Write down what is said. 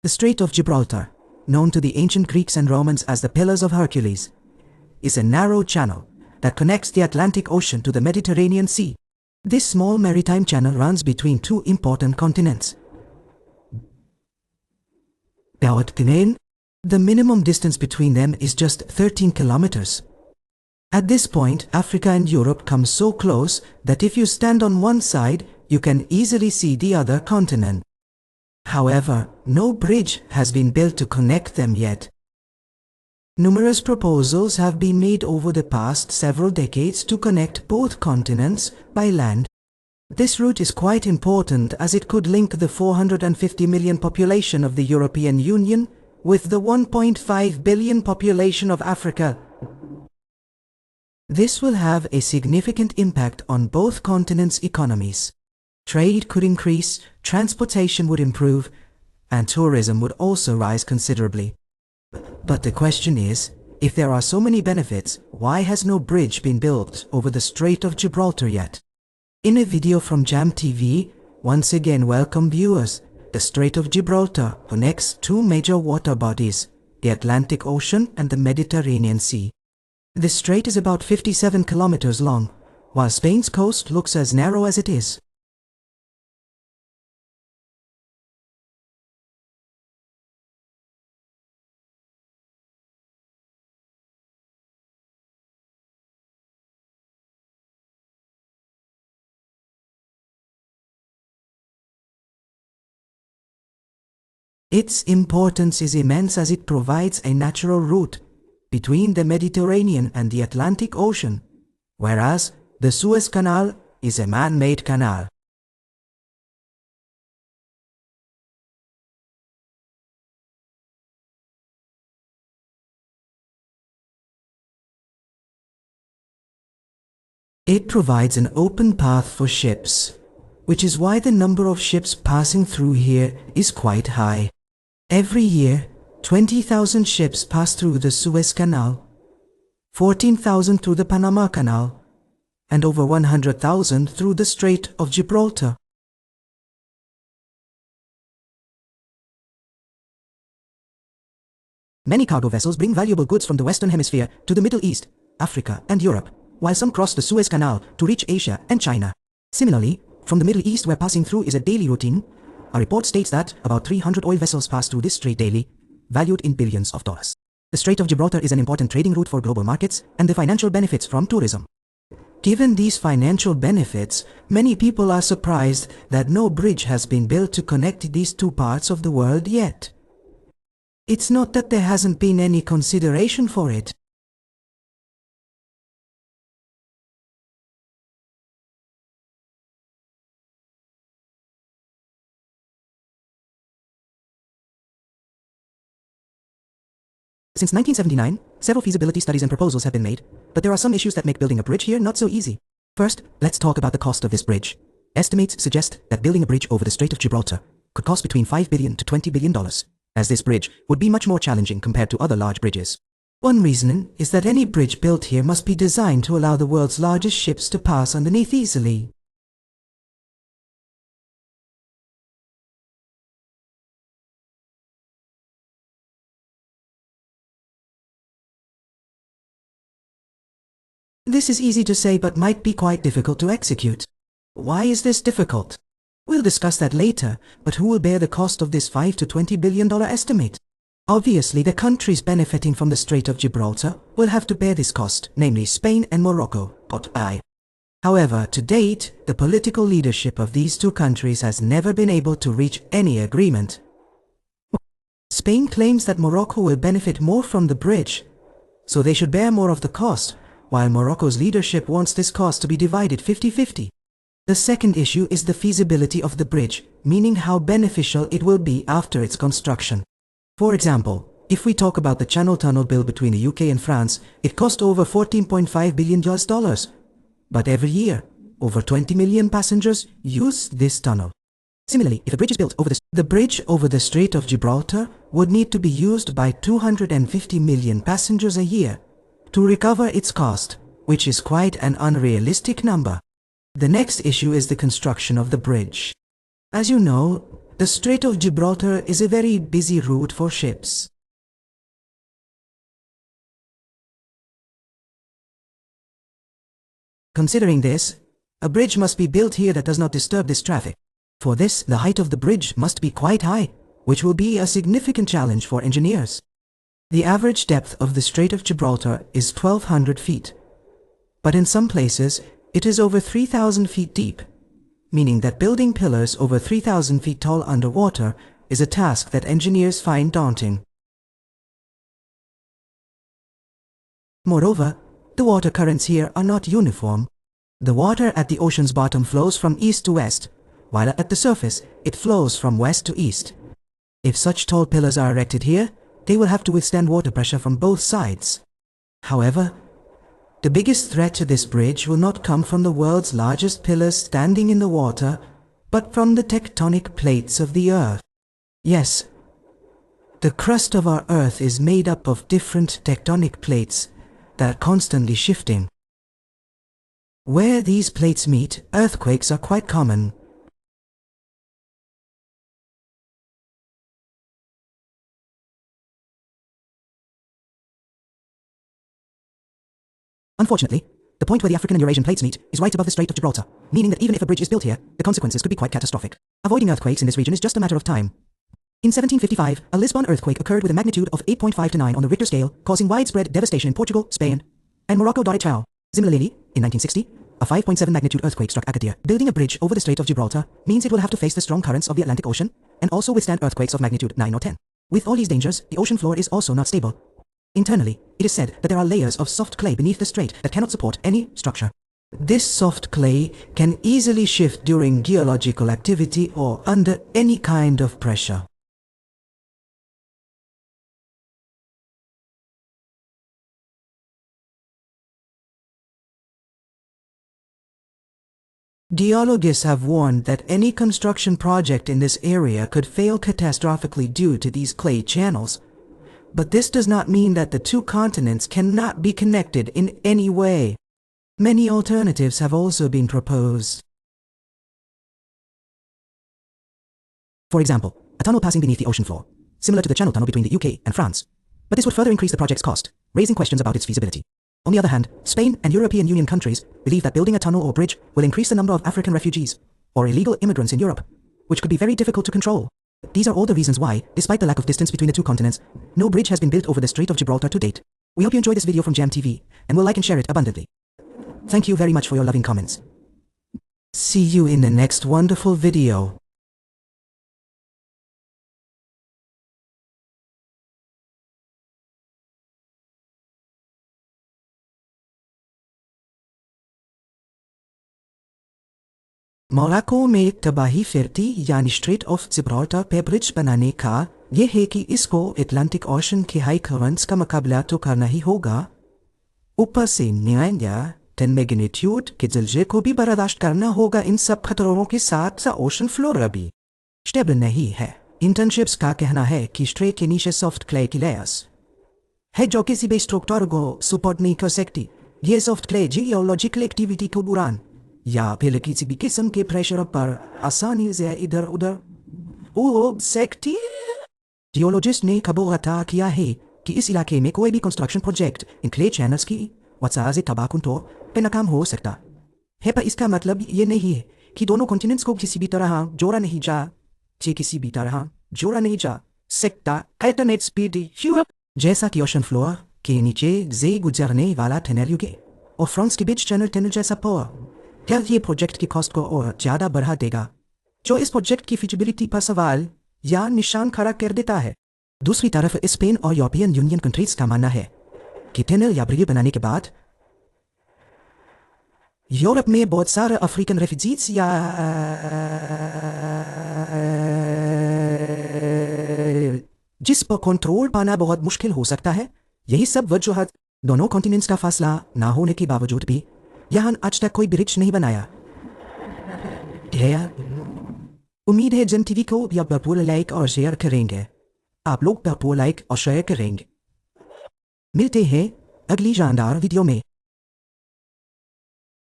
The Strait of Gibraltar, known to the ancient Greeks and Romans as the Pillars of Hercules, is a narrow channel that connects the Atlantic Ocean to the Mediterranean Sea. This small maritime channel runs between two important continents. The minimum distance between them is just 13 kilometers. At this point, Africa and Europe come so close that if you stand on one side, you can easily see the other continent. However, no bridge has been built to connect them yet. Numerous proposals have been made over the past several decades to connect both continents by land. This route is quite important as it could link the 450 million population of the European Union with the 1.5 billion population of Africa. This will have a significant impact on both continents' economies. Trade could increase, transportation would improve, and tourism would also rise considerably. But the question is, if there are so many benefits, why has no bridge been built over the Strait of Gibraltar yet? In a video from Jam TV, once again welcome viewers. The Strait of Gibraltar connects two major water bodies, the Atlantic Ocean and the Mediterranean Sea. The strait is about 57 kilometers long, while Spain's coast looks as narrow as it is. Its importance is immense as it provides a natural route between the Mediterranean and the Atlantic Ocean, whereas the Suez Canal is a man-made canal. It provides an open path for ships, which is why the number of ships passing through here is quite high. Every year, 20,000 ships pass through the Suez Canal, 14,000 through the Panama Canal, and over 100,000 through the Strait of Gibraltar. Many cargo vessels bring valuable goods from the Western Hemisphere to the Middle East, Africa, and Europe, while some cross the Suez Canal to reach Asia and China. Similarly, from the Middle East, where passing through is a daily routine, a report states that about 300 oil vessels pass through this strait daily, valued in billions of dollars. The Strait of Gibraltar is an important trading route for global markets and the financial benefits from tourism. Given these financial benefits, many people are surprised that no bridge has been built to connect these two parts of the world yet. It's not that there hasn't been any consideration for it. Since 1979, several feasibility studies and proposals have been made, but there are some issues that make building a bridge here not so easy. First, let's talk about the cost of this bridge. Estimates suggest that building a bridge over the Strait of Gibraltar could cost between $5 billion to $20 billion, as this bridge would be much more challenging compared to other large bridges. One reason is that any bridge built here must be designed to allow the world's largest ships to pass underneath easily. This is easy to say but might be quite difficult to execute. Why is this difficult? We'll discuss that later, but who will bear the cost of this $5 to $20 billion estimate? Obviously, the countries benefiting from the Strait of Gibraltar will have to bear this cost, namely Spain and Morocco. However, to date, the political leadership of these two countries has never been able to reach any agreement. Spain claims that Morocco will benefit more from the bridge, so they should bear more of the cost, while Morocco's leadership wants this cost to be divided 50-50. The second issue is the feasibility of the bridge, meaning how beneficial it will be after its construction. For example, if we talk about the Channel Tunnel built between the UK and France, it cost over $14.5 billion. But every year, over 20 million passengers use this tunnel. Similarly, if a bridge is built over the bridge over the Strait of Gibraltar would need to be used by 250 million passengers a year to recover its cost, which is quite an unrealistic number. The next issue is the construction of the bridge. As you know, The Strait of Gibraltar is a very busy route for ships. Considering this, a bridge must be built here that does not disturb this traffic. For this, the height of the bridge must be quite high, which will be a significant challenge for engineers. The average depth of the Strait of Gibraltar is 1,200 feet, but in some places it is over 3,000 feet deep, meaning that building pillars over 3,000 feet tall underwater is a task that engineers find daunting. Moreover, the water currents here are not uniform. The water at the ocean's bottom flows from east to west, while at the surface it flows from west to east. If such tall pillars are erected here, they will have to withstand water pressure from both sides. However, the biggest threat to this bridge will not come from the world's largest pillars standing in the water, but from the tectonic plates of the Earth. Yes, the crust of our Earth is made up of different tectonic plates that are constantly shifting. Where these plates meet, earthquakes are quite common. Unfortunately, the point where the African and Eurasian plates meet is right above the Strait of Gibraltar, meaning that even if a bridge is built here, the consequences could be quite catastrophic. Avoiding earthquakes in this region is just a matter of time. In 1755, a Lisbon earthquake occurred with a magnitude of 8.5 to 9 on the Richter scale, causing widespread devastation in Portugal, Spain, and Morocco. Similarly, in 1960, a 5.7 magnitude earthquake struck Agadir. Building a bridge over the Strait of Gibraltar means it will have to face the strong currents of the Atlantic Ocean and also withstand earthquakes of magnitude 9 or 10. With all these dangers, the ocean floor is also not stable. Internally, it is said that there are layers of soft clay beneath the strait that cannot support any structure. This soft clay can easily shift during geological activity or under any kind of pressure. Geologists have warned that any construction project in this area could fail catastrophically due to these clay channels. But this does not mean that the two continents cannot be connected in any way. Many alternatives have also been proposed. For example, a tunnel passing beneath the ocean floor, similar to the Channel Tunnel between the UK and France. But this would further increase the project's cost, raising questions about its feasibility. On the other hand, Spain and European Union countries believe that building a tunnel or bridge will increase the number of African refugees or illegal immigrants in Europe, which could be very difficult to control. These are all the reasons why, despite the lack of distance between the two continents, no bridge has been built over the Strait of Gibraltar to date. We hope you enjoyed this video from Jam TV, and will like and share it abundantly. Thank you very much for your loving comments. See you in the next wonderful video. Morocco में एक तबाही फिरती यानी straight of Gibraltar पे bridge बनाने का ये है कि इसको अटलांटिक ओशन के हाई करंट्स का मुकाबला तो करना ही होगा। ऊपर से 10 मैग्नीट्यूड के ज़लज़ले को भी बर्दाश्त करना होगा। इन सब खतरों के साथ सा ओशन फ्लोर अभी स्टेबल नहीं है। इंटर्नशिप्स का कहना है कि स्ट्रेट के नीचे सॉफ्ट क्ले की लेयर्स है जो किसी भी स्ट्रक्चर को सपोर्ट नहीं कर सकती। ये सॉफ्ट क्ले जियोलॉजिकल एक्टिविटी को दौरान या फिर किसी भी किस्म के प्रेशर पर आसानी से इधर उधर हो सकती है। जियोलॉजिस्ट ने खबरदार किया है कि इस इलाके में कोई भी construction project in clay channels की वजह से तबाहकुन पे नाकाम हो सकता है। पर इसका मतलब ये नहीं है कि दोनों कॉन्टिनेंट्स को किसी भी तरह जोड़ा नहीं जा सकता। अल्टरनेट स्पीड जैसा कि ओशन फ्लोर के नीचे से गुजरने वाला टनल युगे और फ्रांस के बीच चैनल टनल जैसा पावर ये प्रोजेक्ट की कॉस्ट को और ज़्यादा बढ़ा देगा, जो इस प्रोजेक्ट की फिजिबिलिटी पर सवाल या निशान खड़ा कर देता है। दूसरी तरफ स्पेन और यूरोपियन यूनियन कंट्रीज का मानना है कि टनल या ब्रिज बनाने के बाद यूरोप में बहुत सारे अफ्रीकन रेफ्यूजीज या जिस पर कंट्रोल पाना बहुत मुश्किल हो सकता है। यही सब वजूहत दोनों कॉन्टिनेंट्स का फासला ना होने के बावजूद भी यहाँ आज तक कोई ब्रिज नहीं बनाया है। उम्मीद है जन टीवी को या भरपूर लाइक और शेयर करेंगे। आप लोग भरपूर लाइक और शेयर करेंगे। मिलते हैं अगली शानदार वीडियो में।